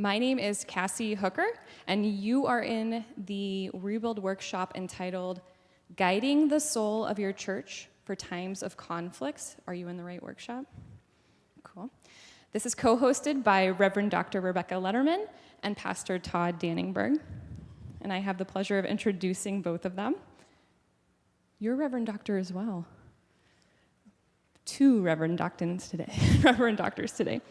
My name is Cassie Hooker, and you are in the Rebuild workshop entitled Guiding the Soul of Your Church for Times of Conflicts. Are you in the right workshop? Cool. This is co-hosted by Reverend Dr. Rebecca Letterman and Pastor Todd Danningberg, and I have the pleasure of introducing both of them. You're Reverend Doctor as well. Two Reverend Doctors today.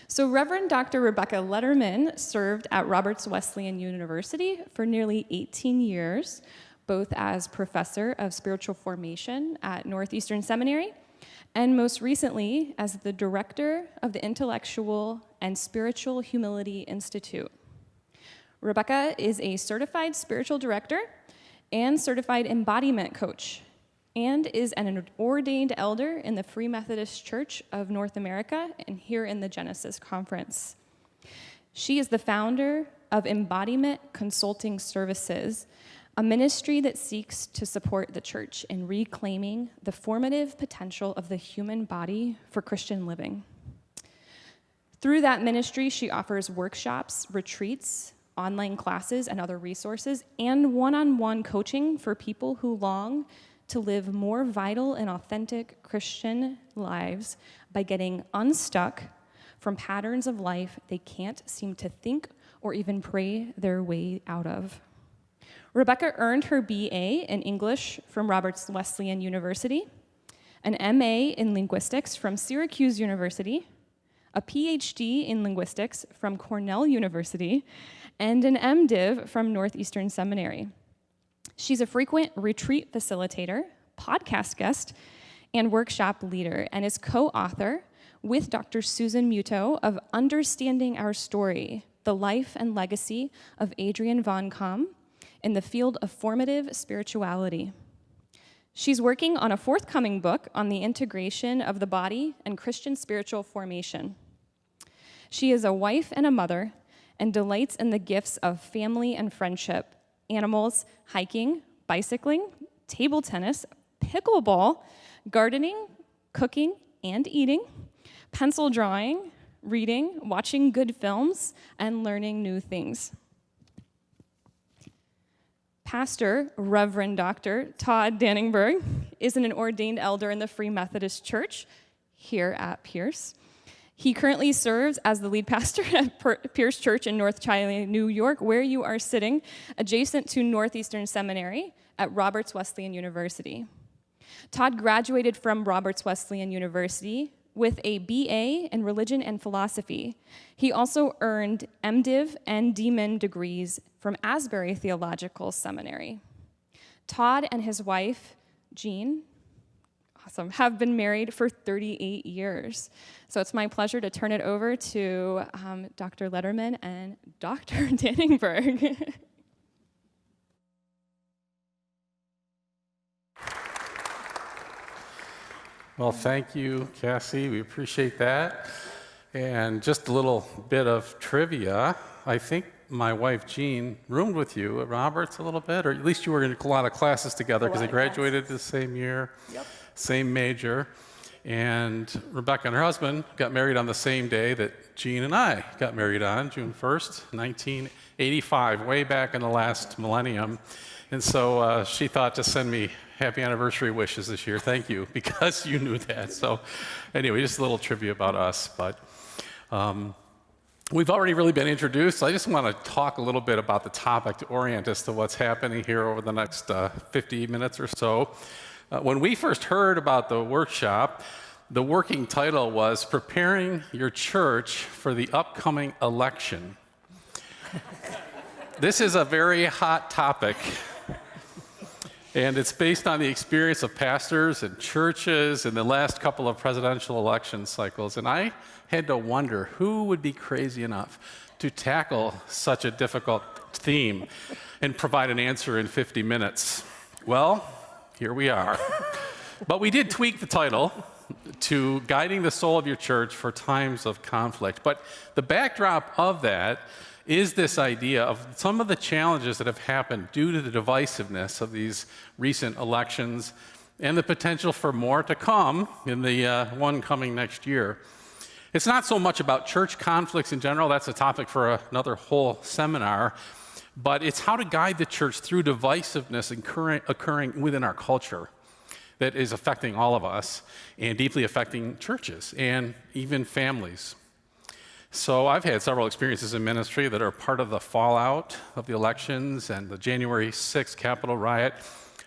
So Reverend Dr. Rebecca Letterman served at Roberts Wesleyan University for nearly 18 years, both as professor of spiritual formation at Northeastern Seminary, and most recently as the director of the Intellectual and Spiritual Humility Institute. Rebecca is a certified spiritual director and certified embodiment coach, and is an ordained elder in the Free Methodist Church of North America and here in the Genesis Conference. She is the founder of Embodiment Consulting Services, a ministry that seeks to support the church in reclaiming the formative potential of the human body for Christian living. Through that ministry, she offers workshops, retreats, online classes, and other resources, and one-on-one coaching for people who long to live more vital and authentic Christian lives by getting unstuck from patterns of life they can't seem to think or even pray their way out of. Rebecca earned her BA in English from Roberts Wesleyan University, an MA in linguistics from Syracuse University, a PhD in linguistics from Cornell University, and an MDiv from Northeastern Seminary. She's a frequent retreat facilitator, podcast guest, and workshop leader, and is co-author with Dr. Susan Muto of Understanding Our Story, the Life and Legacy of Adrian von Kamm in the Field of Formative Spirituality. She's working on a forthcoming book on the integration of the body and Christian spiritual formation. She is a wife and a mother and delights in the gifts of family and friendship, animals, hiking, bicycling, table tennis, pickleball, gardening, cooking and eating, pencil drawing, reading, watching good films, and learning new things. Pastor, Reverend Dr. Todd Danningberg, is an ordained elder in the Free Methodist Church here at Pierce. He currently serves as the lead pastor at Pierce Church in North China, New York, where you are sitting, adjacent to Northeastern Seminary at Roberts Wesleyan University. Todd graduated from Roberts Wesleyan University with a BA in religion and philosophy. He also earned MDiv and DMin degrees from Asbury Theological Seminary. Todd and his wife, Jean, have been married for 38 years. So it's my pleasure to turn it over to Dr. Letterman and Dr. Danningberg. Well, thank you, Cassie. We appreciate that. And just a little bit of trivia. I think my wife, Jean, roomed with you at Roberts a little bit, or at least you were in a lot of classes together because they graduated the same year, same major. And Rebecca and her husband got married on the same day that Jean and I got married on, June 1st, 1985, way back in the last millennium. And so she thought to send me happy anniversary wishes this year. Thank you, because you knew that. So anyway, just a little trivia about us. But we've already really been introduced. I just want to talk a little bit about the topic to orient us to what's happening here over the next 50 minutes or so. When we first heard about the workshop, the working title was Preparing Your Church for the Upcoming Election. This is a very hot topic. And it's based on the experience of pastors and churches in the last couple of presidential election cycles. And I had to wonder who would be crazy enough to tackle such a difficult theme and provide an answer in 50 minutes. Well, here we are. But we did tweak the title to Guiding the Soul of Your Church for Times of Conflict. But the backdrop of that is this idea of some of the challenges that have happened due to the divisiveness of these recent elections and the potential for more to come in the one coming next year. It's not so much about church conflicts in general, that's a topic for another whole seminar, but it's how to guide the church through divisiveness occurring within our culture that is affecting all of us and deeply affecting churches and even families. So I've had several experiences in ministry that are part of the fallout of the elections and the January 6th Capitol riot,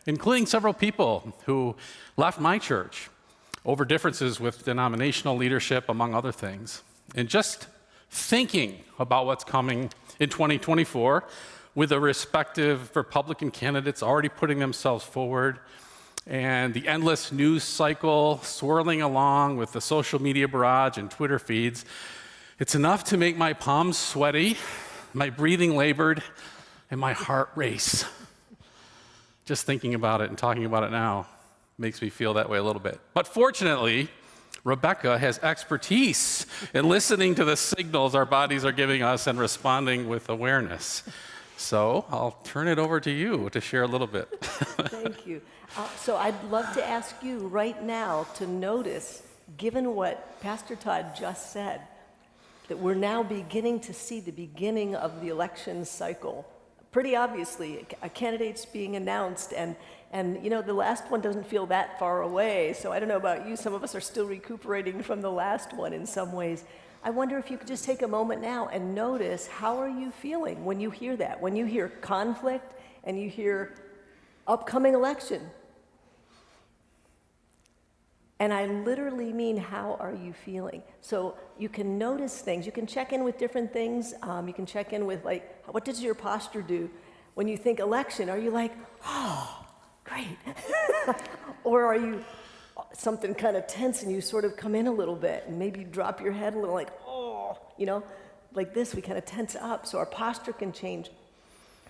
including several people who left my church over differences with denominational leadership, among other things. And just thinking about what's coming in 2024 with the respective Republican candidates already putting themselves forward, and the endless news cycle swirling along with the social media barrage and Twitter feeds, it's enough to make my palms sweaty, my breathing labored, and my heart race. Just thinking about it and talking about it now makes me feel that way a little bit. But fortunately, Rebecca has expertise in listening to the signals our bodies are giving us and responding with awareness. So I'll turn it over to you to share a little bit. Thank you. So I'd love to ask you right now to notice, given what Pastor Todd just said, that we're now beginning to see the beginning of the election cycle. Pretty obviously, a candidate's being announced, and you know, the last one doesn't feel that far away, so I don't know about you, some of us are still recuperating from the last one in some ways. I wonder if you could just take a moment now and notice, how are you feeling when you hear that? When you hear conflict and you hear upcoming election? And I literally mean, how are you feeling? So you can notice things. You can check in with different things. You can check in with, like, what does your posture do? When you think election, are you like, oh, great? Or are you something kind of tense and you sort of come in a little bit and maybe drop your head a little, like, oh, you know? Like this, we kind of tense up. So our posture can change.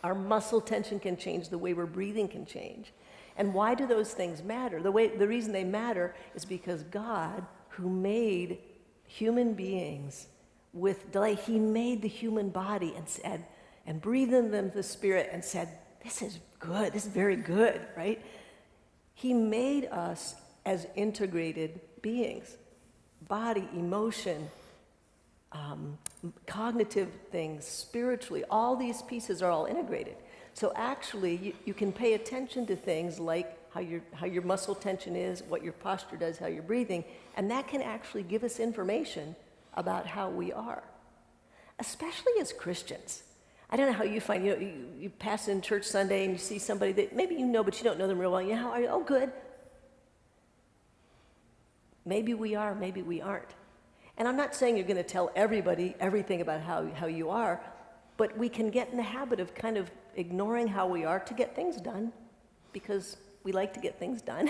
Our muscle tension can change. The way we're breathing can change. And why do those things matter? The reason they matter is because God, who made human beings with delight, he made the human body and said, and breathed in them the Spirit and said, this is good, this is very good, right? He made us as integrated beings. Body, emotion, cognitive things, spiritually, all these pieces are all integrated. So actually, you can pay attention to things like how your muscle tension is, what your posture does, how you're breathing, and that can actually give us information about how we are, especially as Christians. I don't know how you find, you pass in church Sunday and you see somebody that maybe you know, but you don't know them real well. You know, how are you? Oh, good. Maybe we are, maybe we aren't. And I'm not saying you're going to tell everybody everything about how you are, but we can get in the habit of kind of ignoring how we are to get things done, because we like to get things done,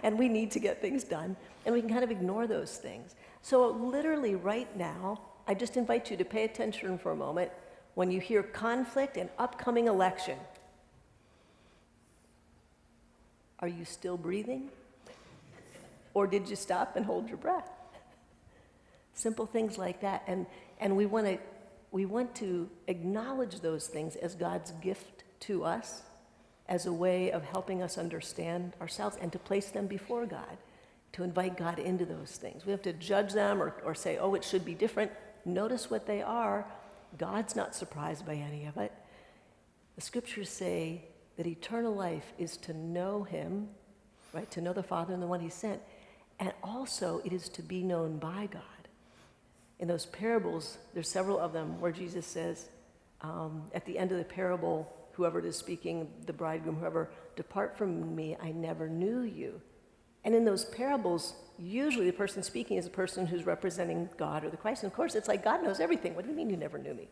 and we need to get things done, and we can kind of ignore those things. So literally right now, I just invite you to pay attention for a moment when you hear conflict and upcoming election. Are you still breathing? Or did you stop and hold your breath? Simple things like that, and we want to acknowledge those things as God's gift to us, as a way of helping us understand ourselves and to place them before God, to invite God into those things. We have to judge them or say, oh, it should be different. Notice what they are. God's not surprised by any of it. The scriptures say that eternal life is to know him, right? To know the Father and the one he sent. And also it is to be known by God. In those parables, there's several of them where Jesus says, at the end of the parable, whoever is speaking, the bridegroom, whoever, depart from me, I never knew you. And in those parables, usually the person speaking is a person who's representing God or the Christ. And of course, it's like, God knows everything. What do you mean you never knew me?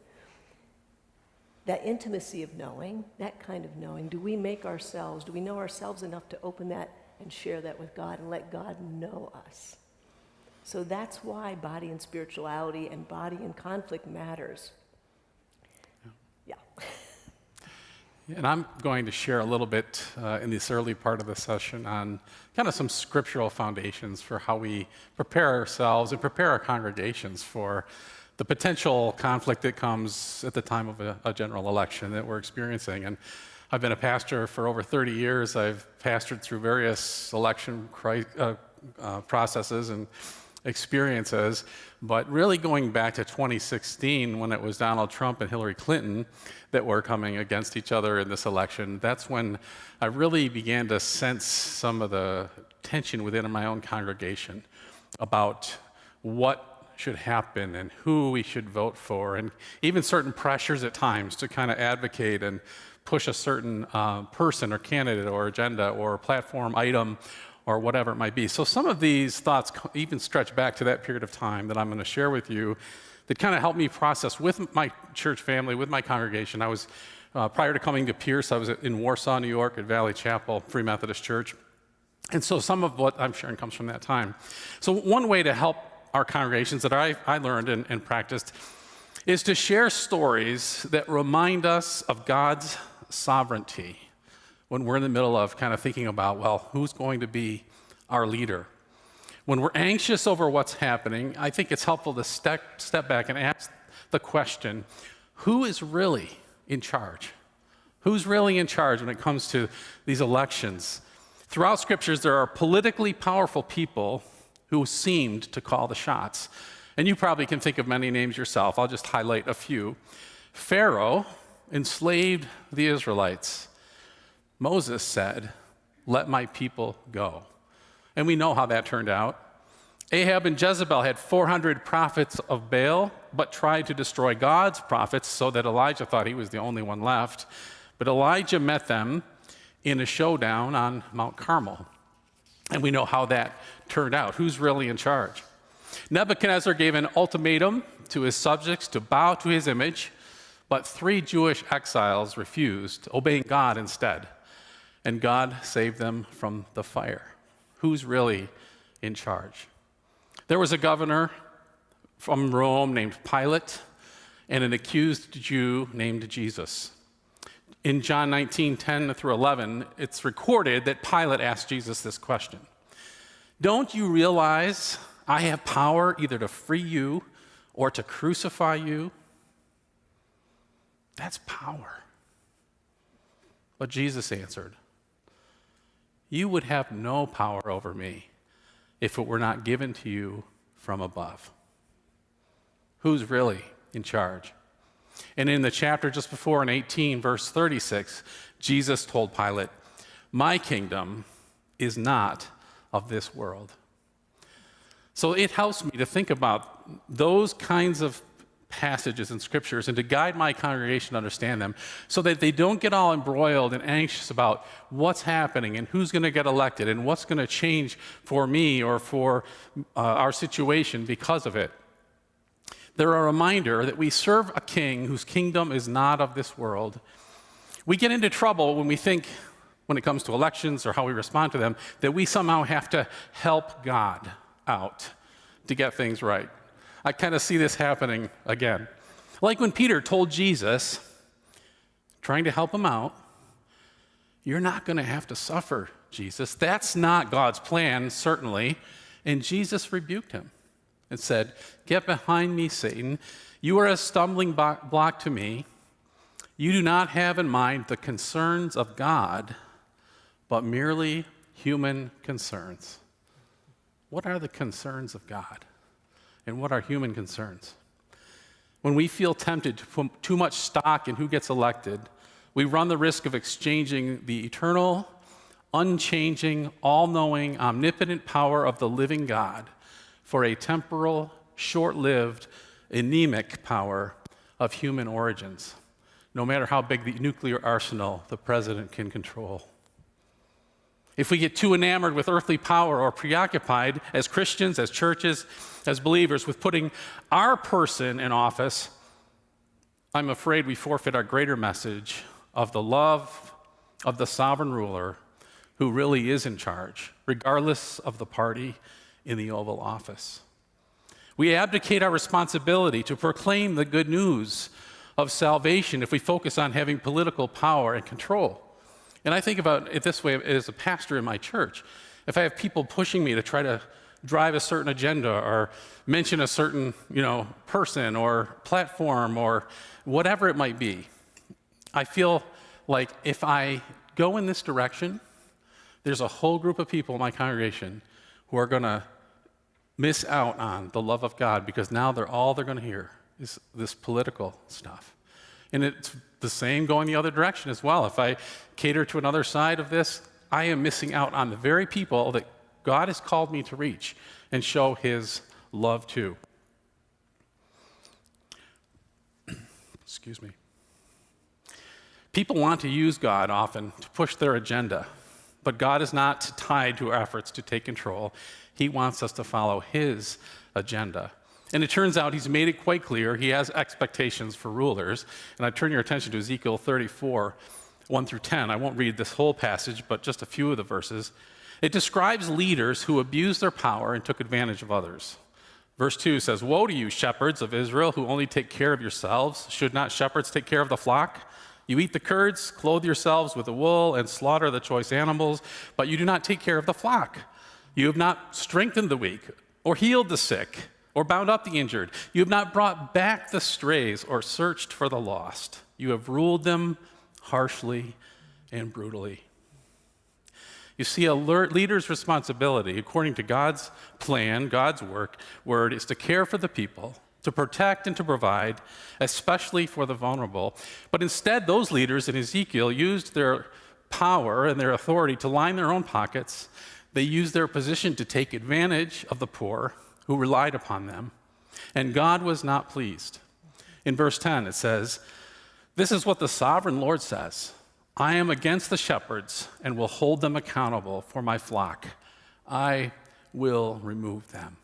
That intimacy of knowing, that kind of knowing, do we know ourselves enough to open that and share that with God and let God know us? So that's why body and spirituality and body and conflict matters. Yeah. And I'm going to share a little bit in this early part of the session on kind of some scriptural foundations for how we prepare ourselves and prepare our congregations for the potential conflict that comes at the time of a general election that we're experiencing. And I've been a pastor for over 30 years. I've pastored through various election processes, and experiences, but really going back to 2016 when it was Donald Trump and Hillary Clinton that were coming against each other in this election, that's when I really began to sense some of the tension within my own congregation about what should happen and who we should vote for, and even certain pressures at times to kind of advocate and push a certain person or candidate or agenda or platform item or whatever it might be. So some of these thoughts even stretch back to that period of time that I'm going to share with you that kind of helped me process with my church family, with my congregation. I was, prior to coming to Pierce, I was in Warsaw, New York at Valley Chapel, Free Methodist Church. And so some of what I'm sharing comes from that time. So one way to help our congregations that I learned and practiced is to share stories that remind us of God's sovereignty when we're in the middle of kind of thinking about, well, who's going to be our leader? When we're anxious over what's happening, I think it's helpful to step back and ask the question, who is really in charge? Who's really in charge when it comes to these elections? Throughout scriptures, there are politically powerful people who seemed to call the shots. And you probably can think of many names yourself. I'll just highlight a few. Pharaoh enslaved the Israelites. Moses said, "Let my people go." And we know how that turned out. Ahab and Jezebel had 400 prophets of Baal, but tried to destroy God's prophets so that Elijah thought he was the only one left. But Elijah met them in a showdown on Mount Carmel. And we know how that turned out. Who's really in charge? Nebuchadnezzar gave an ultimatum to his subjects to bow to his image, but 3 Jewish exiles refused, obeying God instead. And God saved them from the fire. Who's really in charge? There was a governor from Rome named Pilate and an accused Jew named Jesus. In John 19:10 through 11, it's recorded that Pilate asked Jesus this question: "Don't you realize I have power either to free you or to crucify you?" That's power. But Jesus answered, "You would have no power over me if it were not given to you from above." Who's really in charge? And in the chapter just before, in 18, verse 36, Jesus told Pilate, "My kingdom is not of this world." So it helps me to think about those kinds of passages in scriptures and to guide my congregation to understand them so that they don't get all embroiled and anxious about what's happening and who's going to get elected and what's going to change for me or for our situation because of it. They're a reminder that we serve a king whose kingdom is not of this world. We get into trouble when we think, when it comes to elections or how we respond to them, that we somehow have to help God out to get things right. I kind of see this happening again. Like when Peter told Jesus, trying to help him out, "You're not going to have to suffer, Jesus. That's not God's plan, certainly." And Jesus rebuked him and said, "Get behind me, Satan. You are a stumbling block to me. You do not have in mind the concerns of God, but merely human concerns." What are the concerns of God? And what are human concerns? When we feel tempted to put too much stock in who gets elected, we run the risk of exchanging the eternal, unchanging, all-knowing, omnipotent power of the living God for a temporal, short-lived, anemic power of human origins, no matter how big the nuclear arsenal the president can control. If we get too enamored with earthly power or preoccupied as Christians, as churches, as believers with putting our person in office, I'm afraid we forfeit our greater message of the love of the sovereign ruler who really is in charge, regardless of the party in the Oval Office. We abdicate our responsibility to proclaim the good news of salvation if we focus on having political power and control. And I think about it this way as a pastor in my church. If I have people pushing me to try to drive a certain agenda or mention a certain, person or platform or whatever it might be, I feel like if I go in this direction, there's a whole group of people in my congregation who are going to miss out on the love of God because now all they're going to hear is this political stuff. And it's the same going the other direction as well. If I cater to another side of this, I am missing out on the very people that God has called me to reach and show his love to. Excuse me. People want to use God often to push their agenda, but God is not tied to our efforts to take control. He wants us to follow his agenda. And it turns out he's made it quite clear he has expectations for rulers. And I turn your attention to Ezekiel 34, 1 through 10. I won't read this whole passage, but just a few of the verses. It describes leaders who abused their power and took advantage of others. Verse 2 says, "Woe to you, shepherds of Israel, who only take care of yourselves. Should not shepherds take care of the flock? You eat the curds, clothe yourselves with the wool, and slaughter the choice animals, but you do not take care of the flock. You have not strengthened the weak, or healed the sick, or bound up the injured. You have not brought back the strays, or searched for the lost. You have ruled them harshly and brutally." You see, a leader's responsibility, according to God's plan, God's word, is to care for the people, to protect and to provide, especially for the vulnerable. But instead, those leaders in Ezekiel used their power and their authority to line their own pockets. They used their position to take advantage of the poor who relied upon them. And God was not pleased. In verse 10, it says, "This is what the sovereign Lord says. I am against the shepherds and will hold them accountable for my flock. I will remove them."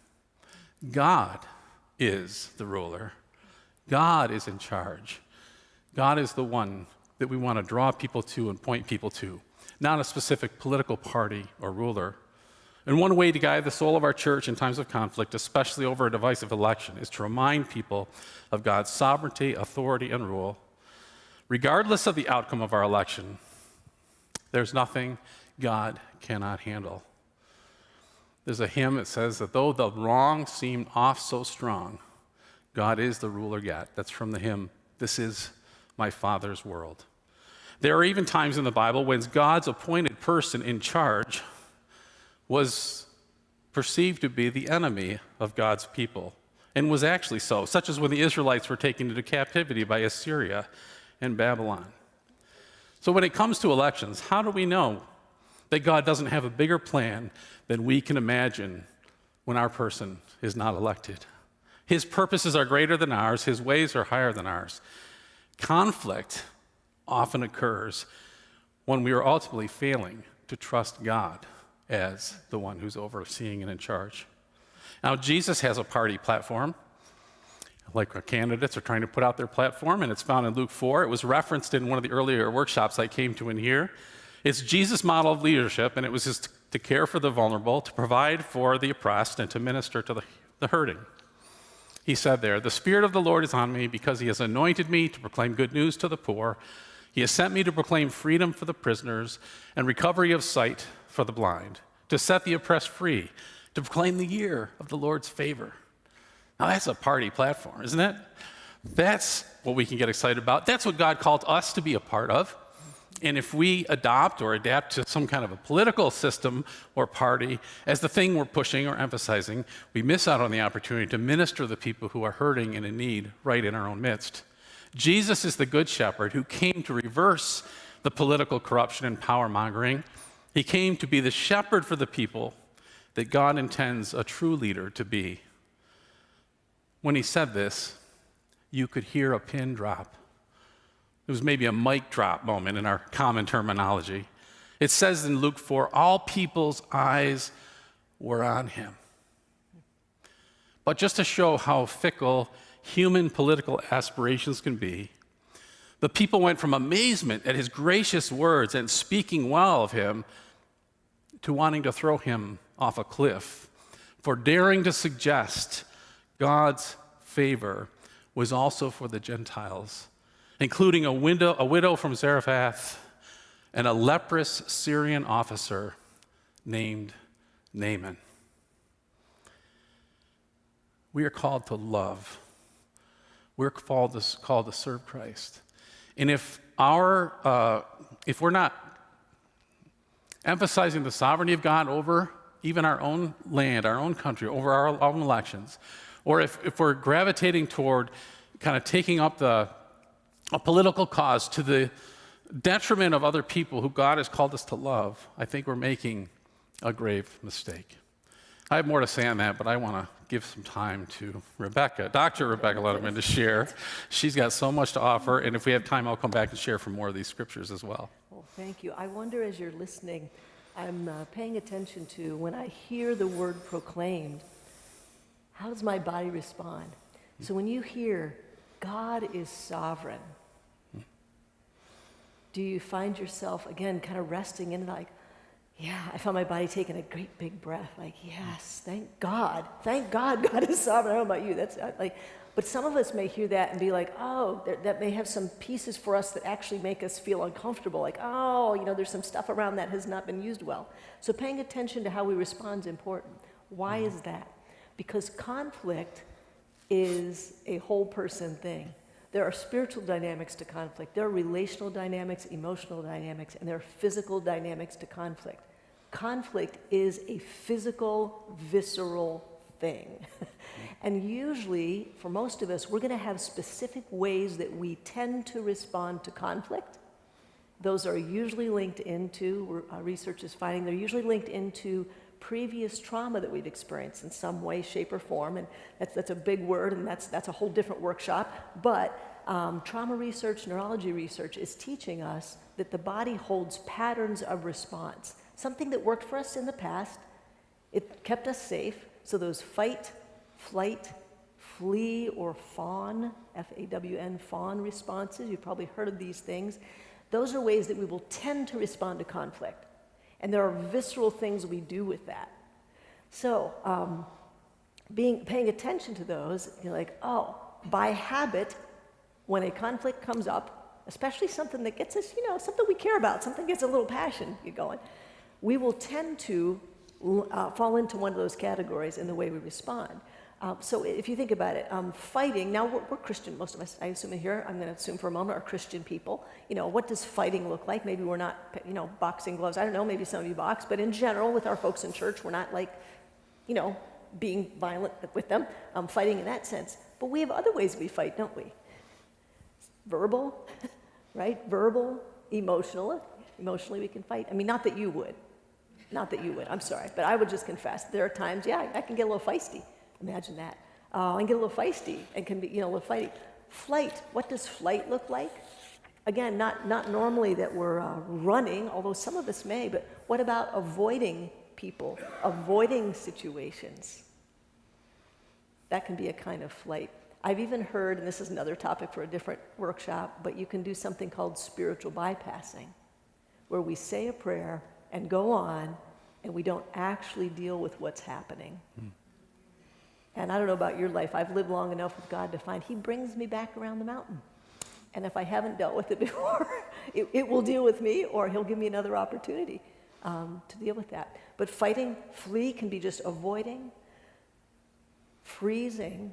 God is the ruler. God is in charge. God is the one that we want to draw people to and point people to, not a specific political party or ruler. And one way to guide the soul of our church in times of conflict, especially over a divisive election, is to remind people of God's sovereignty, authority, and rule. Regardless of the outcome of our election, there's nothing God cannot handle. There's a hymn that says that though the wrong seemed off so strong, God is the ruler yet. That's from the hymn, "This is my Father's world." There are even times in the Bible when God's appointed person in charge was perceived to be the enemy of God's people, and was actually so, such as when the Israelites were taken into captivity by Assyria and Babylon. So when it comes to elections, how do we know that God doesn't have a bigger plan than we can imagine when our person is not elected? His purposes are greater than ours. His ways are higher than ours. Conflict often occurs when we are ultimately failing to trust God as the one who's overseeing and in charge. Now, Jesus has a party platform, like our candidates are trying to put out their platform, and it's found in Luke 4. It was referenced in one of the earlier workshops I came to in here. It's Jesus' model of leadership, and it was just to care for the vulnerable, to provide for the oppressed, and to minister to the hurting. He said there, "The Spirit of the Lord is on me because he has anointed me to proclaim good news to the poor. He has sent me to proclaim freedom for the prisoners and recovery of sight for the blind, to set the oppressed free, to proclaim the year of the Lord's favor." Now that's a party platform, isn't it? That's what we can get excited about. That's what God called us to be a part of. And if we adopt or adapt to some kind of a political system or party as the thing we're pushing or emphasizing, we miss out on the opportunity to minister to the people who are hurting and in need right in our own midst. Jesus is the good shepherd who came to reverse the political corruption and power mongering. He came to be the shepherd for the people that God intends a true leader to be. When he said this, you could hear a pin drop. It was maybe a mic drop moment in our common terminology. It says in Luke 4, all people's eyes were on him. But just to show how fickle human political aspirations can be, the people went from amazement at his gracious words and speaking well of him to wanting to throw him off a cliff for daring to suggest God's favor was also for the Gentiles, including a widow from Zarephath and a leprous Syrian officer named Naaman. We are called to love. We're called to serve Christ. And if we're not emphasizing the sovereignty of God over even our own land, our own country, over our own elections, or if we're gravitating toward kind of taking up a political cause to the detriment of other people who God has called us to love, I think we're making a grave mistake. I have more to say on that, but I want to give some time to Rebecca, Dr. Rebecca Letterman, to share. She's got so much to offer, and if we have time, I'll come back and share from more of these scriptures as well. Well, thank you. I wonder as you're listening, I'm paying attention to when I hear the word proclaimed, how does my body respond? So when you hear, God is sovereign, do you find yourself, again, kind of resting in like, yeah, I found my body taking a great big breath, like, yes, thank God God is sovereign. I don't know about you, that's like, but some of us may hear that and be like, oh, that may have some pieces for us that actually make us feel uncomfortable, like, oh, there's some stuff around that has not been used well. So paying attention to how we respond is important. Why is that? Because conflict is a whole person thing. There are spiritual dynamics to conflict. There are relational dynamics, emotional dynamics, and there are physical dynamics to conflict. Conflict is a physical, visceral thing. And usually, for most of us, we're going to have specific ways that we tend to respond to conflict. Those are usually linked into, research is finding, they're usually linked into previous trauma that we've experienced in some way, shape, or form, and that's a big word, and that's a whole different workshop, but trauma research, neurology research is teaching us that the body holds patterns of response. Something that worked for us in the past, it kept us safe, so those fight, flight, flee, or fawn, F-A-W-N, fawn responses, you've probably heard of these things, those are ways that we will tend to respond to conflict. And there are visceral things we do with that. So paying attention to those, you're like, oh, by habit, when a conflict comes up, especially something that gets us, something we care about, something gets a little passion going, we will tend to fall into one of those categories in the way we respond. So if you think about it, fighting, now we're Christian, most of us, I assume in here, I'm going to assume for a moment, are Christian people. What does fighting look like? Maybe we're not, boxing gloves. I don't know, maybe some of you box, but in general, with our folks in church, we're not like, being violent with them, fighting in that sense. But we have other ways we fight, don't we? Verbal, right? Verbal, emotional. Emotionally we can fight. I mean, not that you would, I'm sorry, but I would just confess, there are times, I can get a little feisty. Imagine that. I can get a little feisty and can be, a little fighty. Flight, what does flight look like? Again, not normally that we're running, although some of us may, but what about avoiding people, avoiding situations? That can be a kind of flight. I've even heard, and this is another topic for a different workshop, but you can do something called spiritual bypassing, where we say a prayer and go on, and we don't actually deal with what's happening. And I don't know about your life, I've lived long enough with God to find He brings me back around the mountain. And if I haven't dealt with it before, it will deal with me, or He'll give me another opportunity to deal with that. But fighting, flee can be just avoiding, freezing,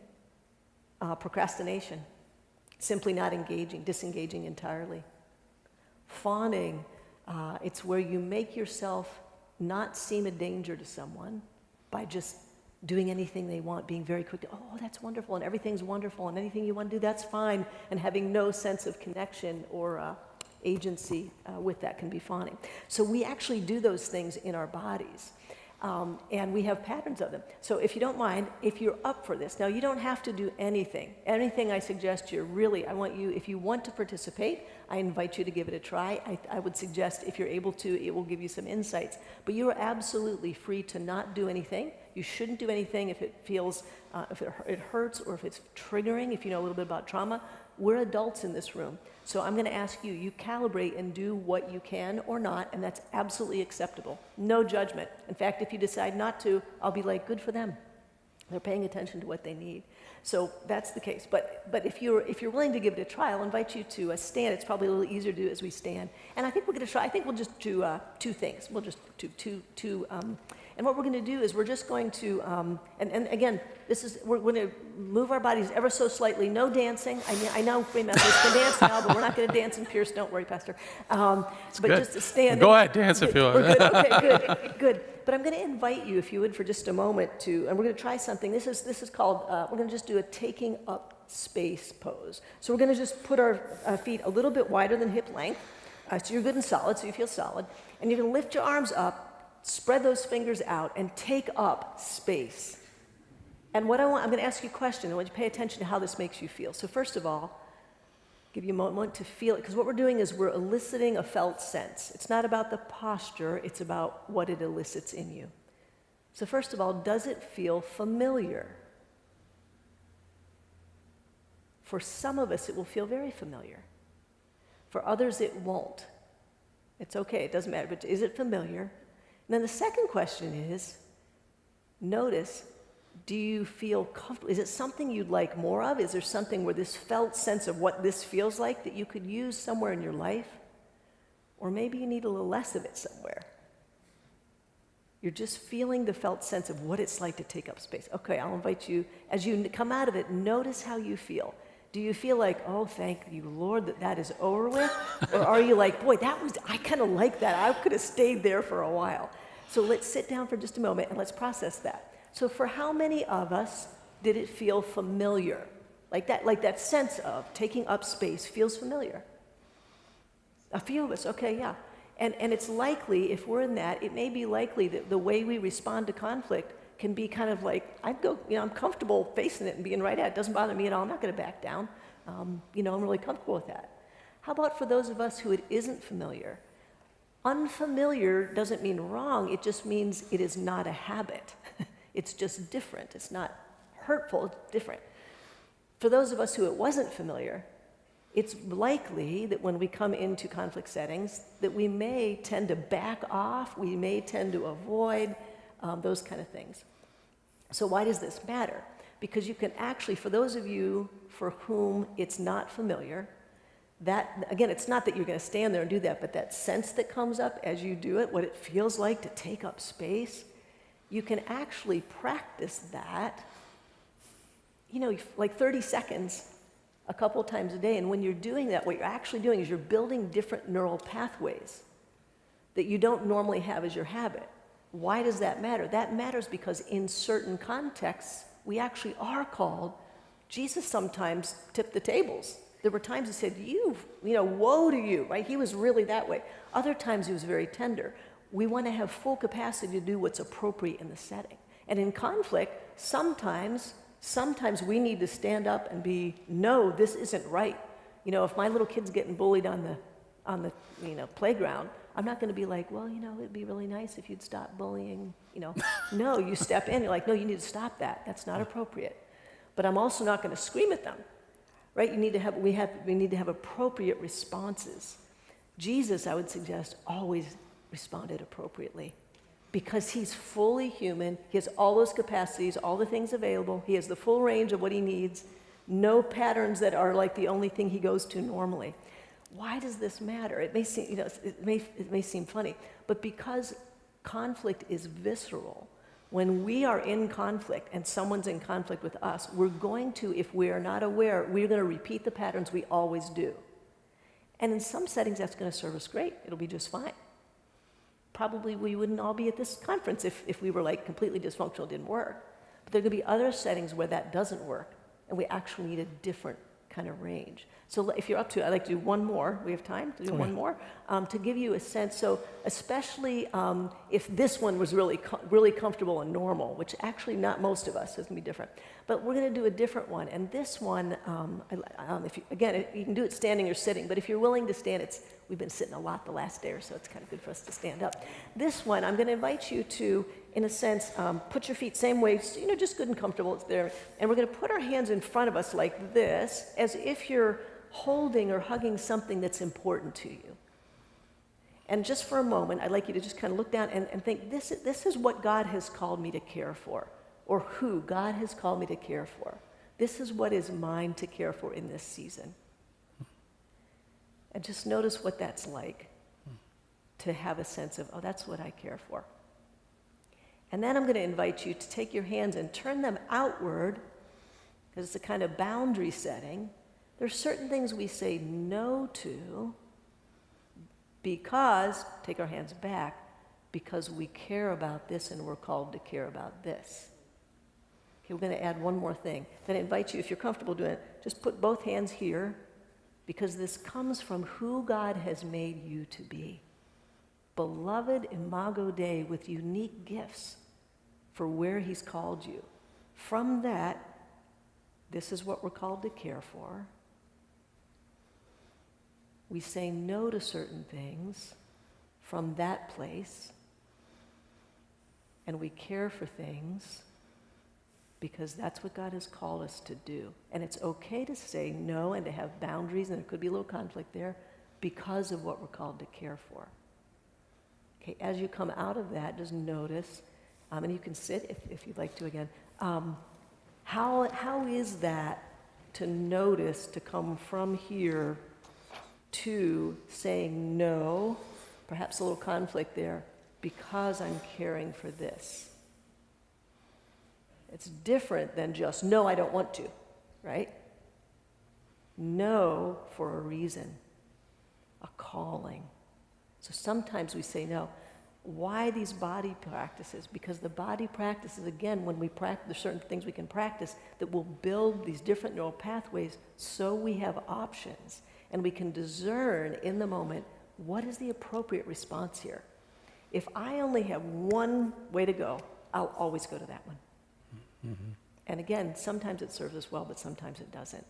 procrastination, simply not engaging, disengaging entirely. Fawning, it's where you make yourself not seem a danger to someone by just doing anything they want, being very quick to, oh, that's wonderful, and everything's wonderful, and anything you want to do, that's fine, and having no sense of connection or agency with that can be fawning. So we actually do those things in our bodies, and we have patterns of them. So if you don't mind, if you're up for this, now you don't have to do anything. Anything I suggest I want you, if you want to participate, I invite you to give it a try. I would suggest if you're able to, it will give you some insights. But you are absolutely free to not do anything. You shouldn't do anything if it feels, if it hurts or if it's triggering, if you know a little bit about trauma. We're adults in this room. So I'm going to ask you, you calibrate and do what you can or not, and that's absolutely acceptable. No judgment. In fact, if you decide not to, I'll be like, good for them. They're paying attention to what they need. So that's the case. But if you're willing to give it a try, I'll invite you to stand. It's probably a little easier to do as we stand. And I think we're going to try. I think we'll just do two things. We'll just do two And what we're going to do is we're just going to, and again, we're going to move our bodies ever so slightly. No dancing. I know Free Methodists can dance now, but we're not going to dance and pierce. Don't worry, Pastor. But good. just to stand. Go ahead, dance if you want. We're good. Okay, good. But I'm going to invite you, if you would, for just a moment and we're going to try something. This is called, we're going to just do a taking up space pose. So we're going to just put our feet a little bit wider than hip length. So you're good and solid, so you feel solid. And you're going to lift your arms up, spread those fingers out, and take up space. And I'm going to ask you a question. I want you to pay attention to how this makes you feel. So first of all, give you a moment to feel it, because what we're doing is we're eliciting a felt sense. It's not about the posture, it's about what it elicits in you. So first of all, does it feel familiar? For some of us, it will feel very familiar. For others, it won't. It's okay, it doesn't matter, but is it familiar? And then the second question is, notice, do you feel comfortable? Is it something you'd like more of? Is there something where this felt sense of what this feels like that you could use somewhere in your life? Or maybe you need a little less of it somewhere. You're just feeling the felt sense of what it's like to take up space. Okay, I'll invite you, as you come out of it, notice how you feel. Do you feel like, oh, thank you, Lord, that is over with? Or are you like, boy, I kind of like that. I could have stayed there for a while. So let's sit down for just a moment and let's process that. So for how many of us did it feel familiar? Like that sense of taking up space feels familiar? A few of us, okay, yeah. And it's likely, if we're in that, it may be likely that the way we respond to conflict can be kind of like, I'm comfortable facing it and being right at it. It doesn't bother me at all. I'm not going to back down. I'm really comfortable with that. How about for those of us who it isn't familiar? Unfamiliar doesn't mean wrong. It just means it is not a habit. It's just different. It's not hurtful. It's different. For those of us who it wasn't familiar, it's likely that when we come into conflict settings that we may tend to back off. We may tend to avoid those kind of things. So why does this matter? Because you can actually, for those of you for whom it's not familiar, that, again, it's not that you're going to stand there and do that, but that sense that comes up as you do it, what it feels like to take up space, you can actually practice that, like 30 seconds a couple of times a day. And when you're doing that, what you're actually doing is you're building different neural pathways that you don't normally have as your habit. Why does that matter? That matters because in certain contexts, we actually are called. Jesus sometimes tipped the tables. There were times he said, woe to you, right? He was really that way. Other times he was very tender. We want to have full capacity to do what's appropriate in the setting. And in conflict, sometimes we need to stand up and be, no, this isn't right. If my little kid's getting bullied on the playground, I'm not going to be like, well, it'd be really nice if you'd stop bullying. No, you step in. You're like, no, you need to stop that. That's not appropriate. But I'm also not going to scream at them, right? We need to have appropriate responses. Jesus, I would suggest, always responded appropriately because he's fully human. He has all those capacities, all the things available. He has the full range of what he needs. No patterns that are like the only thing he goes to normally. Why does this matter? It may seem, it may seem funny, but because conflict is visceral, when we are in conflict and someone's in conflict with us, we're going to, if we are not aware, we're going to repeat the patterns we always do. And in some settings, that's going to serve us great. It'll be just fine. Probably we wouldn't all be at this conference if we were like completely dysfunctional, it didn't work. But there are going to be other settings where that doesn't work, and we actually need a different kind of range. So if you're up to it, I'd like to do one more. We have time to do one more to give you a sense. So especially if this one was really comfortable and normal, which actually not most of us, it's going to be different. But we're going to do a different one. And this one, you can do it standing or sitting, but if you're willing to stand, we've been sitting a lot the last day or so. It's kind of good for us to stand up. This one, I'm going to invite you to, in a sense, put your feet same way, just good and comfortable. It's there. And we're going to put our hands in front of us like this, as if you're holding or hugging something that's important to you. And just for a moment, I'd like you to just kind of look down and think, this is what God has called me to care for, or who God has called me to care for. This is what is mine to care for in this season. And just notice what that's like to have a sense of, oh, that's what I care for. And then I'm going to invite you to take your hands and turn them outward, because it's a kind of boundary setting. There's certain things we say no to because, take our hands back, because we care about this and we're called to care about this. Okay, we're going to add one more thing. Then I invite you, if you're comfortable doing it, just put both hands here, because this comes from who God has made you to be. Beloved Imago Dei with unique gifts for where he's called you. From that, this is what we're called to care for. We say no to certain things from that place, and we care for things because that's what God has called us to do. And it's okay to say no and to have boundaries, and there could be a little conflict there because of what we're called to care for. Okay, as you come out of that, just notice, and you can sit if you'd like to again, how is that to notice, to come from here to saying no, perhaps a little conflict there, because I'm caring for this. It's different than just, no, I don't want to, right? No for a reason, a calling. So sometimes we say no. Why these body practices? Because the body practices, again, when we practice, there's certain things we can practice that will build these different neural pathways so we have options and we can discern in the moment what is the appropriate response here. If I only have one way to go, I'll always go to that one. Mm-hmm. And again, sometimes it serves us well, but sometimes it doesn't.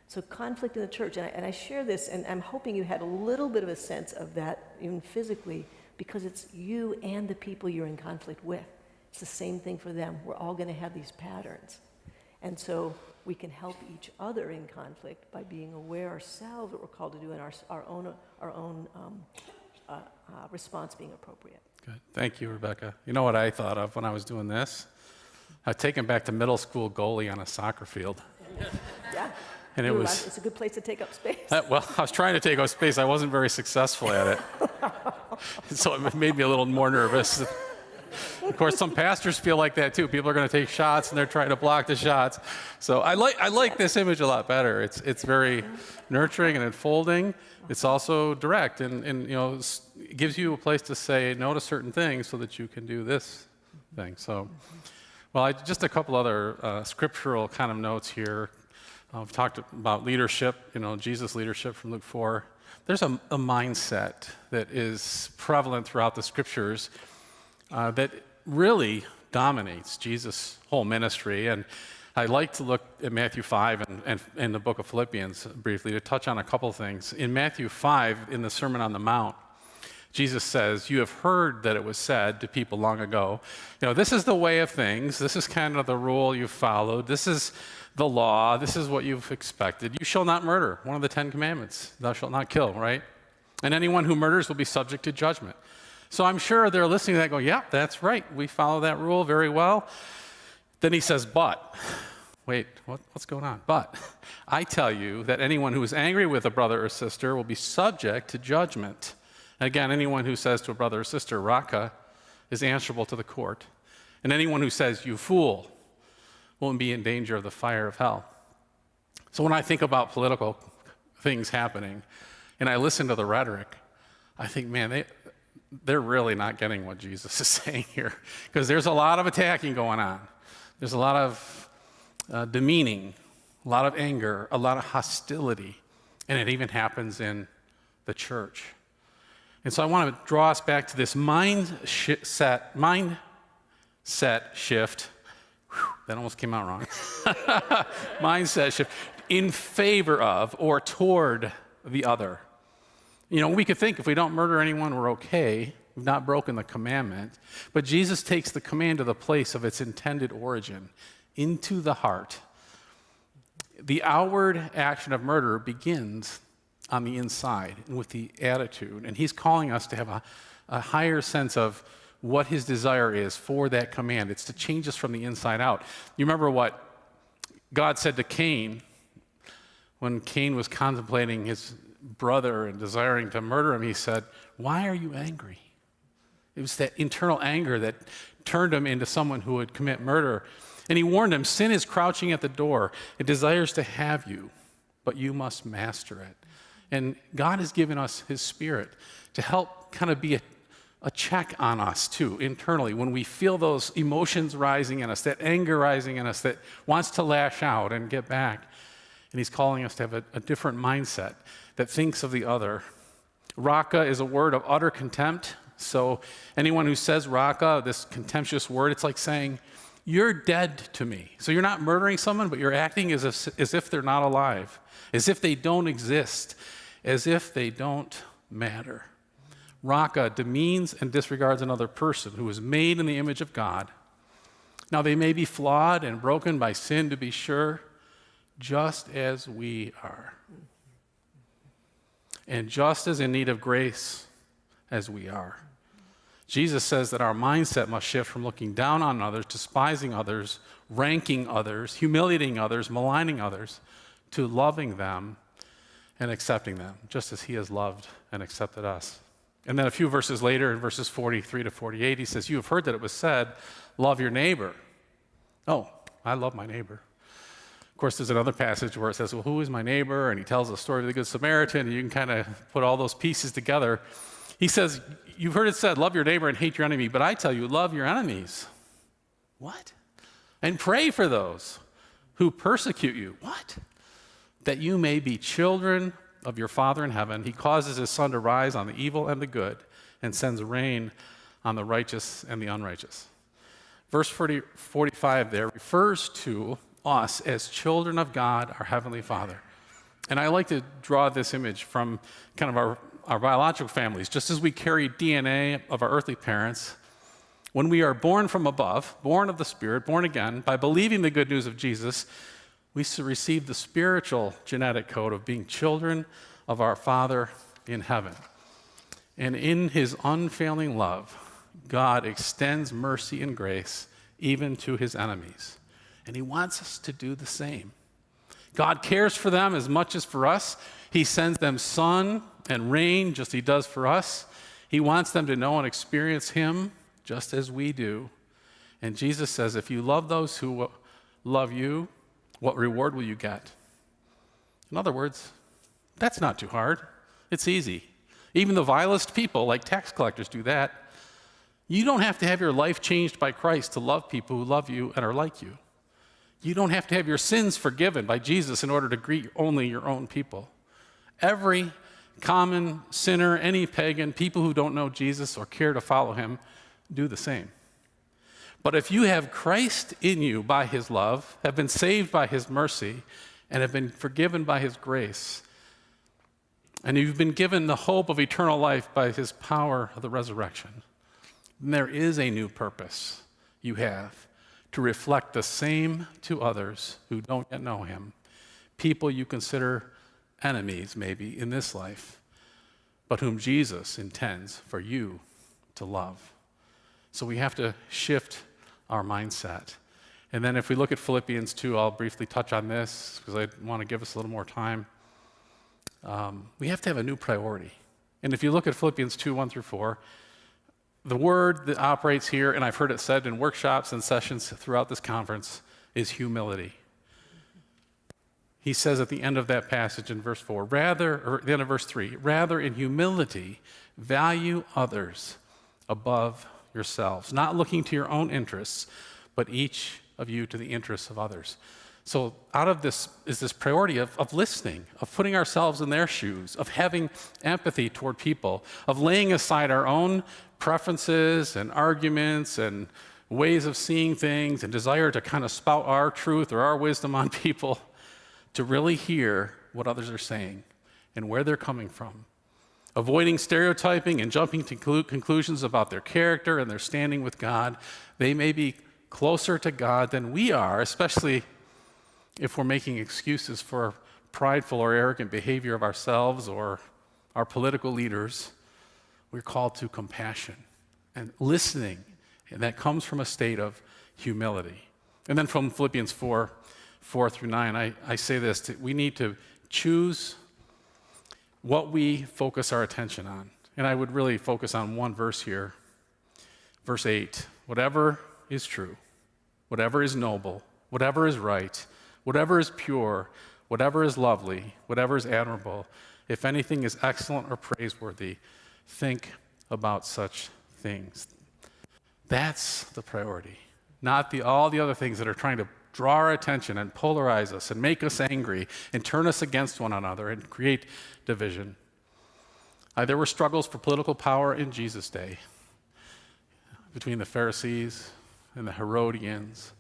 So conflict in the church, and I share this, and I'm hoping you had a little bit of a sense of that, even physically, because it's you and the people you're in conflict with. It's the same thing for them. We're all going to have these patterns. And so we can help each other in conflict by being aware ourselves what we're called to do and our own response being appropriate. Good. Thank you, Rebecca. You know what I thought of when I was doing this? I take him back to middle school goalie on a soccer field. Yeah. And it's a good place to take up space. Well, I was trying to take up space. I wasn't very successful at it. So it made me a little more nervous. Of course, some pastors feel like that too. People are going to take shots and they're trying to block the shots. So I like this image a lot better. It's very nurturing and enfolding. It's also direct and it gives you a place to say no to certain things so that you can do this thing. So, well, just a couple other scriptural kind of notes here. I've talked about leadership, Jesus' leadership from Luke 4. There's a mindset that is prevalent throughout the scriptures that really dominates Jesus' whole ministry. And I like to look at Matthew 5 and the book of Philippians briefly to touch on a couple things. In Matthew 5, in the Sermon on the Mount, Jesus says, "You have heard that it was said to people long ago, this is the way of things. This is kind of the rule you've followed. This is the law. This is what you've expected. You shall not murder." One of the 10 commandments. Thou shalt not kill, right? "And anyone who murders will be subject to judgment." So I'm sure they're listening to that going, yeah, that's right. We follow that rule very well. Then he says, but. Wait, what's going on? But I tell you that anyone who is angry with a brother or sister will be subject to judgment. Again, anyone who says to a brother or sister, "Raka," is answerable to the court. And anyone who says, "You fool," will be in danger of the fire of hell. So when I think about political things happening and I listen to the rhetoric, I think, man, they're really not getting what Jesus is saying here, because there's a lot of attacking going on. There's a lot of demeaning, a lot of anger, a lot of hostility, and it even happens in the church. And so I want to draw us back to this mindset shift. Whew, that almost came out wrong. Mindset shift in favor of or toward the other. We could think if we don't murder anyone, we're okay. We've not broken the commandment. But Jesus takes the command to the place of its intended origin, into the heart. The outward action of murder begins on the inside and with the attitude. And he's calling us to have a higher sense of what his desire is for that command. It's to change us from the inside out. You remember what God said to Cain when Cain was contemplating his brother and desiring to murder him. He said, "Why are you angry?" It was that internal anger that turned him into someone who would commit murder. And he warned him, sin is crouching at the door. It desires to have you, but you must master it. And God has given us his Spirit to help kind of be a check on us too, internally, when we feel those emotions rising in us, that anger rising in us that wants to lash out and get back. And he's calling us to have a different mindset that thinks of the other. Raka is a word of utter contempt. So anyone who says raka, this contemptuous word, it's like saying, you're dead to me. So you're not murdering someone, but you're acting as if they're not alive, as if they don't exist, as if they don't matter. Raka demeans and disregards another person who is made in the image of God. Now, they may be flawed and broken by sin, to be sure, just as we are. And just as in need of grace as we are. Jesus says that our mindset must shift from looking down on others, despising others, ranking others, humiliating others, maligning others, to loving them and accepting them, just as he has loved and accepted us. And then a few verses later, in verses 43 to 48, he says, you have heard that it was said, love your neighbor. Oh, I love my neighbor. Of course, there's another passage where it says, well, who is my neighbor? And he tells the story of the Good Samaritan, and you can kind of put all those pieces together. He says, you've heard it said, love your neighbor and hate your enemy, but I tell you, love your enemies. What? And pray for those who persecute you. What? That you may be children of your Father in heaven. He causes his sun to rise on the evil and the good and sends rain on the righteous and the unrighteous. Verse 45 there refers to us as children of God, our Heavenly Father. And I like to draw this image from kind of our biological families. Just as we carry DNA of our earthly parents, when we are born from above, born of the Spirit, born again, by believing the good news of Jesus, we receive the spiritual genetic code of being children of our Father in heaven. And in his unfailing love, God extends mercy and grace even to his enemies. And he wants us to do the same. God cares for them as much as for us. He sends them sun and rain just as he does for us. He wants them to know and experience him just as we do. And Jesus says, if you love those who love you, what reward will you get? In other words, that's not too hard. It's easy. Even the vilest people, like tax collectors, do that. You don't have to have your life changed by Christ to love people who love you and are like you. You don't have to have your sins forgiven by Jesus in order to greet only your own people. Every common sinner, any pagan, people who don't know Jesus or care to follow him, do the same. But if you have Christ in you by his love, have been saved by his mercy, and have been forgiven by his grace, and you've been given the hope of eternal life by his power of the resurrection, then there is a new purpose you have to reflect the same to others who don't yet know him, people you consider enemies maybe in this life, but whom Jesus intends for you to love. So we have to shift our mindset. And then if we look at Philippians 2, I'll briefly touch on this because I want to give us a little more time. We have to have a new priority. And if you look at Philippians 2, 1 through 4, the word that operates here, and I've heard it said in workshops and sessions throughout this conference, is humility. He says at the end of that passage in verse 4, or the end of verse 3, rather in humility, value others above yourselves, not looking to your own interests, but each of you to the interests of others. So out of this is this priority of listening, of putting ourselves in their shoes, of having empathy toward people, of laying aside our own preferences and arguments and ways of seeing things and desire to kind of spout our truth or our wisdom on people, to really hear what others are saying and where they're coming from. Avoiding stereotyping and jumping to conclusions about their character and their standing with God. They may be closer to God than we are, especially if we're making excuses for prideful or arrogant behavior of ourselves or our political leaders. We're called to compassion and listening, and that comes from a state of humility. And then from Philippians 4 through 9, I say this, we need to choose what we focus our attention on. And I would really focus on one verse here, verse 8, whatever is true, whatever is noble, whatever is right, whatever is pure, whatever is lovely, whatever is admirable, if anything is excellent or praiseworthy, think about such things. That's the priority, not all the other things that are trying to draw our attention and polarize us and make us angry and turn us against one another and create division. There were struggles for political power in Jesus' day between the Pharisees and the Herodians.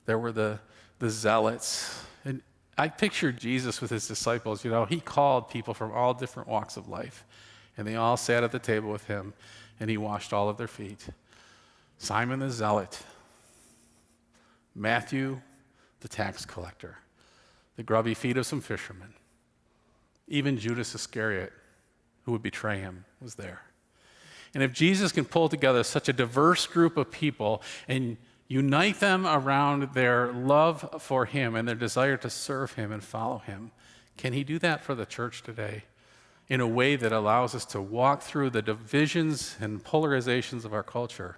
There were the zealots. And I pictured Jesus with his disciples. He called people from all different walks of life, and they all sat at the table with him, and he washed all of their feet. Simon the Zealot, Matthew the tax collector, the grubby feet of some fishermen. Even Judas Iscariot, who would betray him, was there. And if Jesus can pull together such a diverse group of people and unite them around their love for him and their desire to serve him and follow him, can he do that for the church today in a way that allows us to walk through the divisions and polarizations of our culture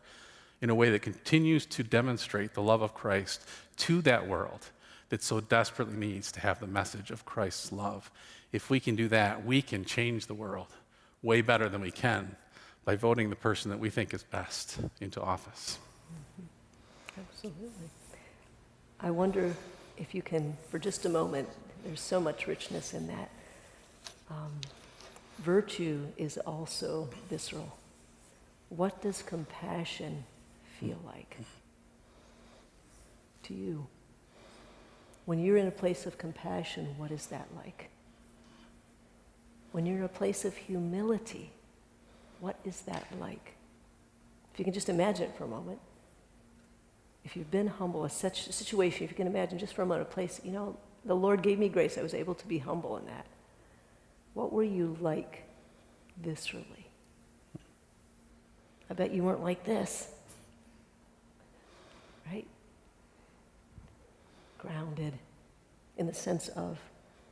in a way that continues to demonstrate the love of Christ to that world that so desperately needs to have the message of Christ's love? If we can do that, we can change the world way better than we can by voting the person that we think is best into office. Absolutely. I wonder if you can, for just a moment, there's so much richness in that. Virtue is also visceral. What does compassion feel like to you? When you're in a place of compassion, what is that like? When you're in a place of humility, what is that like? If you can just imagine it for a moment. If you've been humble, such a situation, if you can imagine just for a moment, a place, the Lord gave me grace. I was able to be humble in that. What were you like viscerally? I bet you weren't like this, right? Grounded in the sense of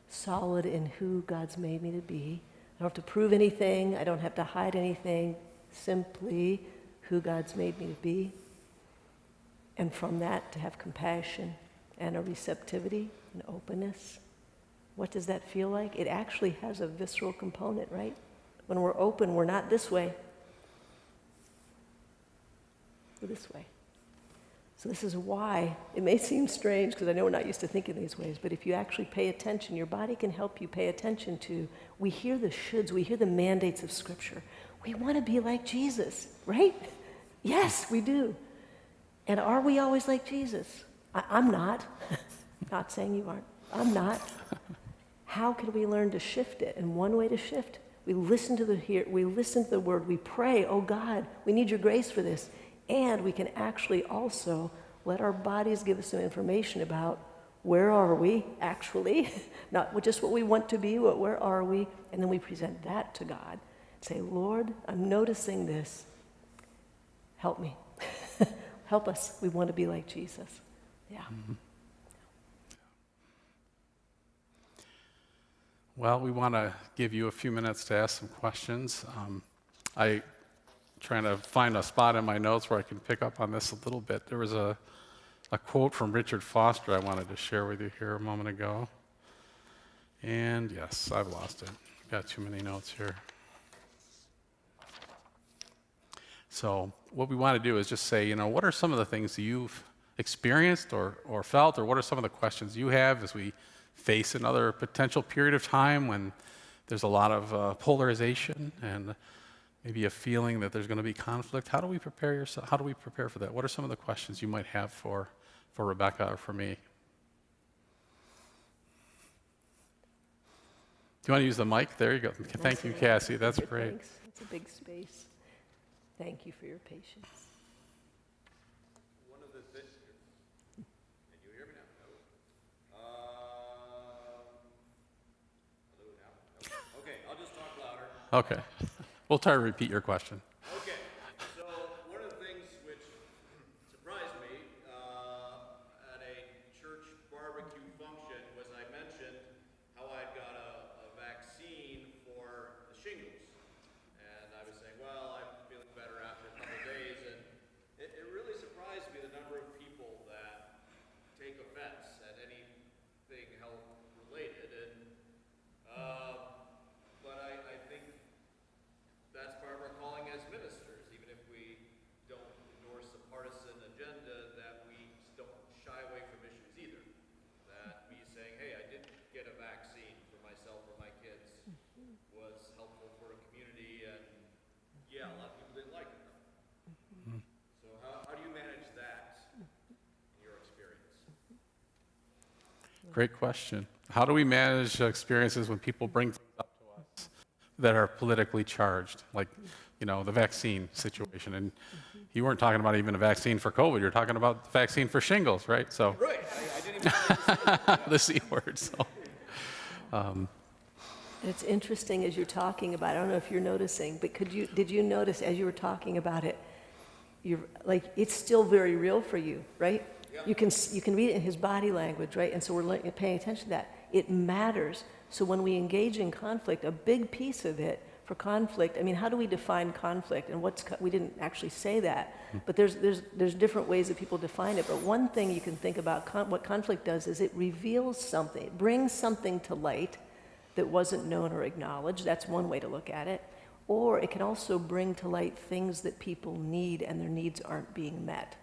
solid in who God's made me to be. I don't have to prove anything. I don't have to hide anything. Simply who God's made me to be. And from that, to have compassion and a receptivity and openness. What does that feel like? It actually has a visceral component, right? When we're open, we're not this way. We're this way. So this is why it may seem strange, because I know we're not used to thinking these ways, but if you actually pay attention, your body can help you pay attention to, we hear the shoulds, we hear the mandates of Scripture. We want to be like Jesus, right? Yes, we do. And are we always like Jesus? I'm not. Not saying you aren't. I'm not. How can we learn to shift it? And one way to shift, we listen to the word, we pray, oh God, we need your grace for this. And we can actually also let our bodies give us some information about where are we actually, not just what we want to be, but where are we? And then we present that to God. Say, Lord, I'm noticing this. Help me. Help us. We want to be like Jesus. Yeah. Mm-hmm. Well, we want to give you a few minutes to ask some questions. I trying to find a spot in my notes where I can pick up on this a little bit. There was a quote from Richard Foster I wanted to share with you here a moment ago. And yes, I've lost it. Got too many notes here. So what we want to do is just say, what are some of the things you've experienced or felt, or what are some of the questions you have as we face another potential period of time when there's a lot of polarization and maybe a feeling that there's going to be conflict? How do we prepare for that? What are some of the questions you might have for Rebecca or for me? Do you want to use the mic? There you go. Thank you, Cassie. That's great. Thanks. It's a big space. Thank you for your patience. One of the things, can you hear me now? Hello now? No. Okay, I'll just talk louder. Okay. We'll try to repeat your question. Okay, so one of the things which surprised me at a church barbecue function was I mentioned how I'd got a vaccine for the shingles. And I was saying, well, I'm feeling better after a couple of days. And it really surprised Great question. How do we manage experiences when people bring things up to us that are politically charged, like, the vaccine situation? And you weren't talking about even a vaccine for COVID. You're talking about the vaccine for shingles, right? So, Right. I didn't even the C word. So, It's interesting as you're talking about it. I don't know if you're noticing, but did you notice as you were talking about it, it's still very real for you, right? Yeah. You can read it in his body language, right? And so we're paying attention to that. It matters. So when we engage in conflict, a big piece of it for conflict, how do we define conflict? And we didn't actually say that, but there's different ways that people define it. But one thing you can think about what conflict does is it reveals something, it brings something to light that wasn't known or acknowledged. That's one way to look at it. Or it can also bring to light things that people need and their needs aren't being met.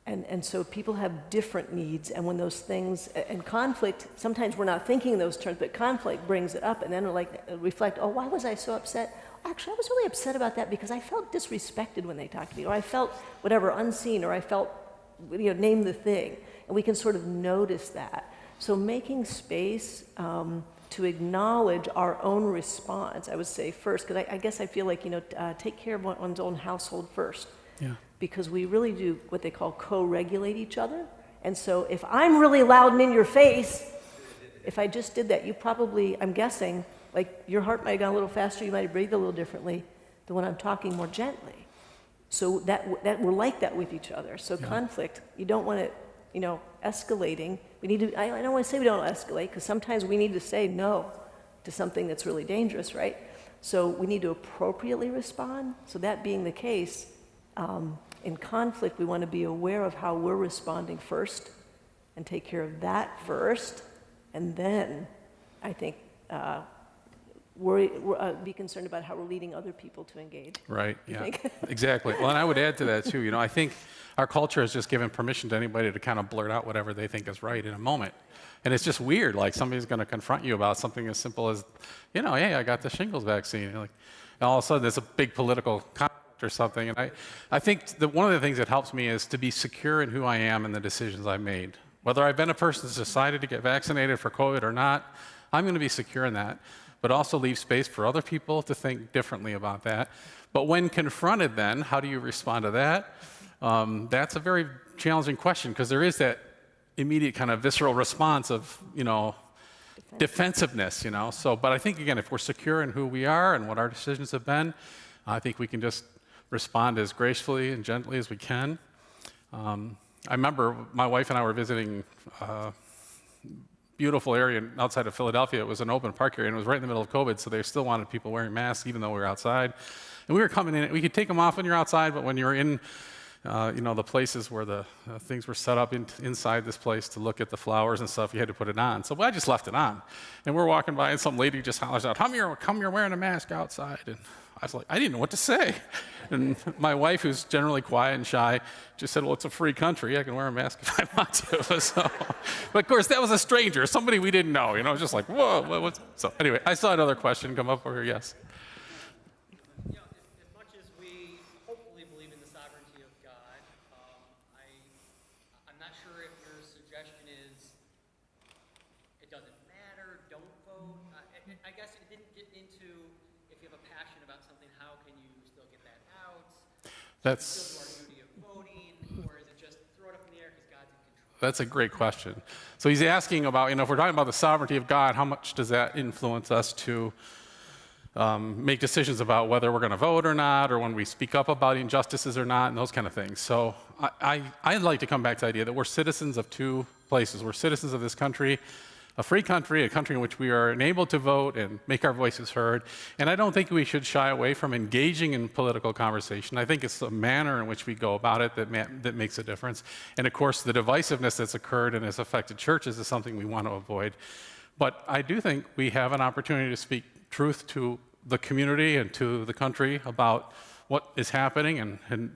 And so people have different needs, and when those things, and conflict, sometimes we're not thinking in those terms, but conflict brings it up, and then we're reflect, oh, why was I so upset? Actually, I was really upset about that because I felt disrespected when they talked to me, or I felt whatever, unseen, or I felt, name the thing. And we can sort of notice that. So making space to acknowledge our own response, I would say first, because I guess I feel like, take care of one's own household first. yeah. Because we really do what they call co-regulate each other. And so if I'm really loud and in your face, if I just did that, you probably, I'm guessing, your heart might have gone a little faster, you might have breathed a little differently than when I'm talking more gently. So that we're like that with each other. So conflict, you don't want it, escalating. We need to, I don't want to say we don't escalate, because sometimes we need to say no to something that's really dangerous, right? So we need to appropriately respond. So that being the case, in conflict, we want to be aware of how we're responding first and take care of that first, and then I think be concerned about how we're leading other people to engage. Right, You yeah, think? exactly. Well, and I would add to that too, I think our culture has just given permission to anybody to kind of blurt out whatever they think is right in a moment. And it's just weird, like somebody's going to confront you about something as simple as, hey, I got the shingles vaccine. And all of a sudden there's a big political conflict or something. And I think that one of the things that helps me is to be secure in who I am and the decisions I made. Whether I've been a person that's decided to get vaccinated for COVID or not, I'm going to be secure in that, but also leave space for other people to think differently about that. But when confronted then, how do you respond to that? That's a very challenging question, because there is that immediate kind of visceral response of, defensiveness, So, but I think, again, if we're secure in who we are and what our decisions have been, I think we can just respond as gracefully and gently as we can. I remember my wife and I were visiting a beautiful area outside of Philadelphia. It was an open park area, and it was right in the middle of COVID, so they still wanted people wearing masks even though we were outside. And we were coming in. We could take them off when you're outside, but when you're in the places where the things were set up inside this place to look at the flowers and stuff, you had to put it on. So I just left it on. And we're walking by, and some lady just hollers out, come you're wearing a mask outside. And I was like, I didn't know what to say. And my wife, who's generally quiet and shy, just said, well, it's a free country. I can wear a mask if I want to. So, but of course, that was a stranger, somebody we didn't know. Just like, whoa. What's? So anyway, I saw another question come up over here. Yes. As much as we hopefully believe in the sovereignty of God, I'm not sure if your suggestion is it doesn't matter, don't vote. I guess it didn't get into if you have a passion about something, how can you still get that out? That's Still do our duty of voting, or is it just throw it up in the air because God's in control? That's a great question. So he's asking about, if we're talking about the sovereignty of God, how much does that influence us to make decisions about whether we're going to vote or not, or when we speak up about injustices or not, and those kind of things. So I'd like to come back to the idea that we're citizens of two places. We're citizens of this country, a free country, a country in which we are enabled to vote and make our voices heard. And I don't think we should shy away from engaging in political conversation. I think it's the manner in which we go about it that makes a difference. And of course, the divisiveness that's occurred and has affected churches is something we want to avoid. But I do think we have an opportunity to speak truth to the community and to the country about what is happening and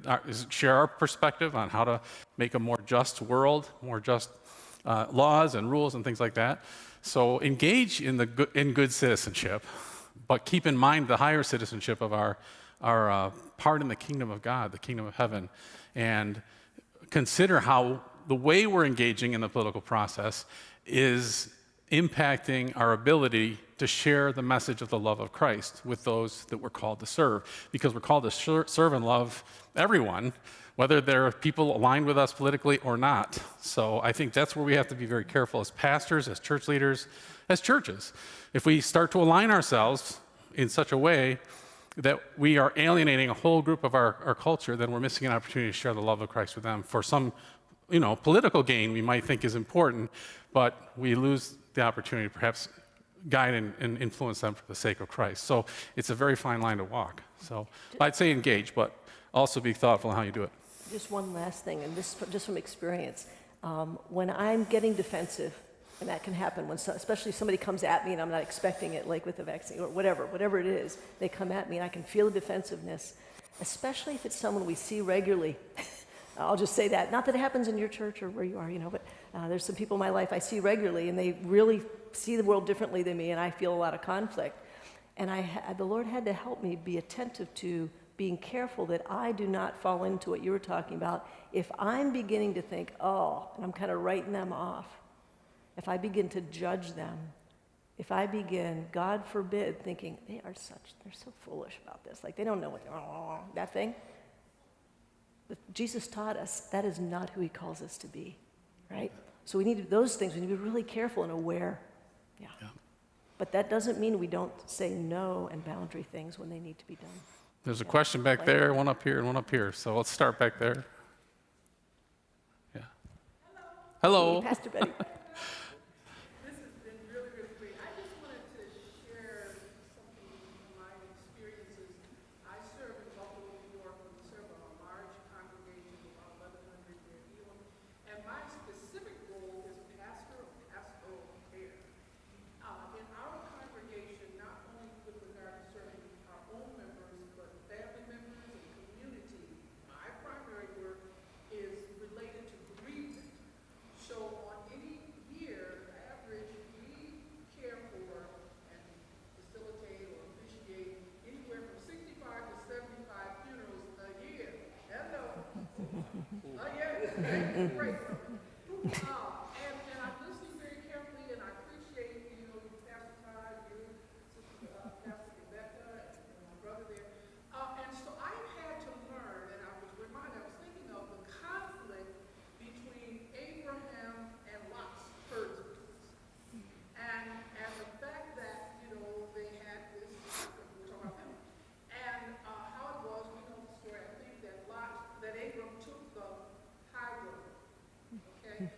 share our perspective on how to make a more just world, more just laws and rules and things like that. So engage in good citizenship, but keep in mind the higher citizenship of our part in the kingdom of God, the kingdom of heaven, and consider how the way we're engaging in the political process is impacting our ability to share the message of the love of Christ with those that we're called to serve. Because we're called to serve and love everyone, whether they're people aligned with us politically or not. So I think that's where we have to be very careful as pastors, as church leaders, as churches. If we start to align ourselves in such a way that we are alienating a whole group of our culture, then we're missing an opportunity to share the love of Christ with them for some, political gain we might think is important, but we lose the opportunity to perhaps guide and influence them for the sake of Christ. So it's a very fine line to walk. So I'd say engage, but also be thoughtful in how you do it. Just one last thing, and this just from experience. When I'm getting defensive, and that can happen when, especially somebody comes at me and I'm not expecting it, like with the vaccine or whatever it is, they come at me and I can feel the defensiveness, especially if it's someone we see regularly. I'll just say that. Not that it happens in your church or where you are, but there's some people in my life I see regularly and they really see the world differently than me and I feel a lot of conflict. And the Lord had to help me be attentive to being careful that I do not fall into what you were talking about. If I'm beginning to think, and I'm kind of writing them off, if I begin to judge them, if I begin, God forbid, thinking, they're so foolish about this, like they don't know that thing. But Jesus taught us that is not who he calls us to be, right? So we need those things, we need to be really careful and aware. Yeah. But that doesn't mean we don't say no and boundary things when they need to be done. There's a question back there, one up here, and one up here. So let's start back there. Yeah. Hello. Hey, Pastor Betty. This has been really, really great. I just wanted to share something from my experiences. I serve in Buffalo, New York, and serve a large congregation of about 1,100 there. And my specific role is pastor of pastoral care. In our congregation, not only with regard to serving our own members, but family members and community, my primary work is related to bereavement. So on any year, average, we care for and facilitate or officiate anywhere from 65 to 75 funerals a year. Hello. Oh yeah, great. And I'm listening very carefully, and I appreciate, Pastor Todd, you, Sister Pastor Rebecca, and my brother there. And so I've had to learn, and I was thinking of the conflict between Abraham and Lot's herdsmen. And the fact that, they had this conflict, we're talking about them. And how it was, we know the story, I think that Abram took the high road. Okay?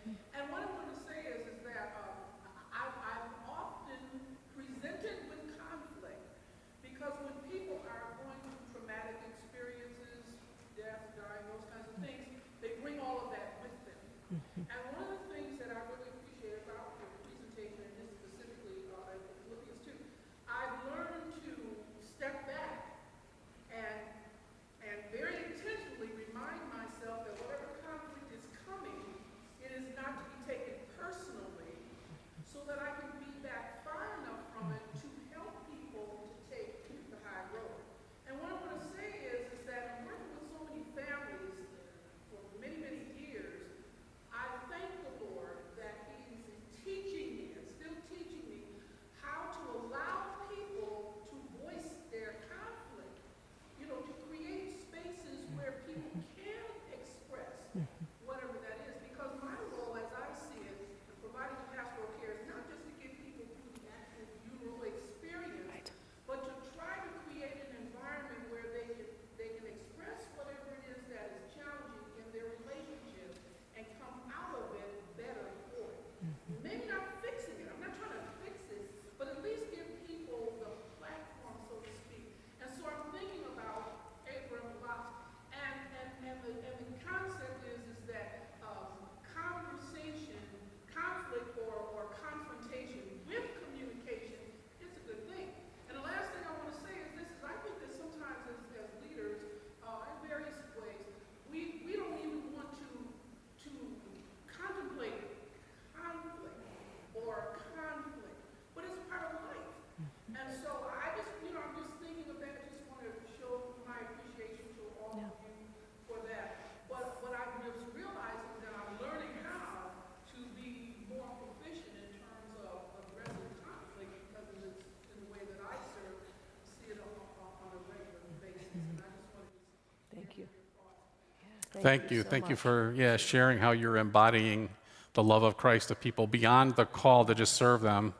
Thank you. so Thank you much. for sharing how you're embodying the love of Christ to people beyond the call to just serve them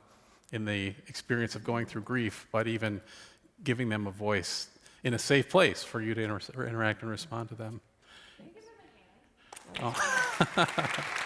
in the experience of going through grief, but even giving them a voice in a safe place for you to interact and respond to them. Can you give him a hand? Oh.